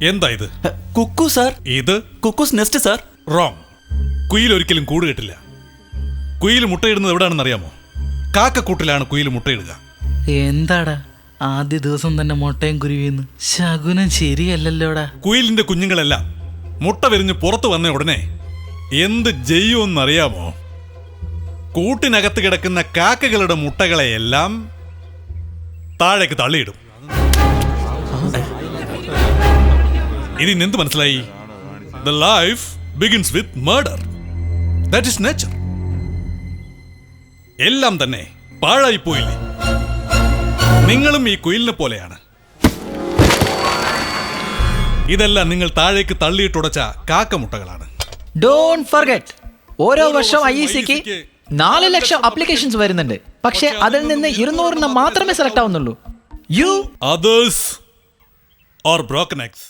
എന്താ ഇത്? കുക്കു സാർ. ഇത് കുക്കൂസ് നെസ്റ്റ് സാർ. റോങ്. കുയിൽ ഒരിക്കലും കൂട് കെട്ടില്ല. കുയിൽ മുട്ടയിടുന്നത് എവിടെയാണെന്ന് അറിയാമോ? കാക്കക്കൂട്ടിലാണ് കുയിൽ മുട്ടയിടുക. എന്താടാ ആദ്യ ദിവസം തന്നെ മുട്ടയും കുരുവിന്ന്? ശകുനം ശരിയല്ലല്ലോടാ. കുയിലിന്റെ കുഞ്ഞുങ്ങളെല്ലാം മുട്ട വിരിഞ്ഞ് പുറത്തു വന്ന ഉടനെ എന്ത് ചെയ്യുമെന്നറിയാമോ? കൂട്ടിനകത്ത് കിടക്കുന്ന കാക്കകളുടെ മുട്ടകളെയെല്ലാം താഴേക്ക് തള്ളിയിടും. ഇതിനെന്ത് മനസ്സിലായി? The life begins with murder. That is nature. എല്ലാം തന്നെ പാഴായിപ്പോയില്ലേ? നിങ്ങളും ഈ കുയിലിനെ പോലെയാണ്. ഇതെല്ലാം നിങ്ങൾ താഴേക്ക് തള്ളിയിട്ടുടച്ച കാക്കമുട്ടകളാണ്. ഡോണ്ട് ഫർഗെറ്റ്, ഓരോ വർഷം IECക്ക് 4 ലക്ഷം അപ്ലിക്കേഷൻസ് വരുന്നുണ്ട്. പക്ഷെ അതിൽ നിന്ന് 200 മാത്രമേ select ആവുന്നുള്ളൂ. Others are broken eggs.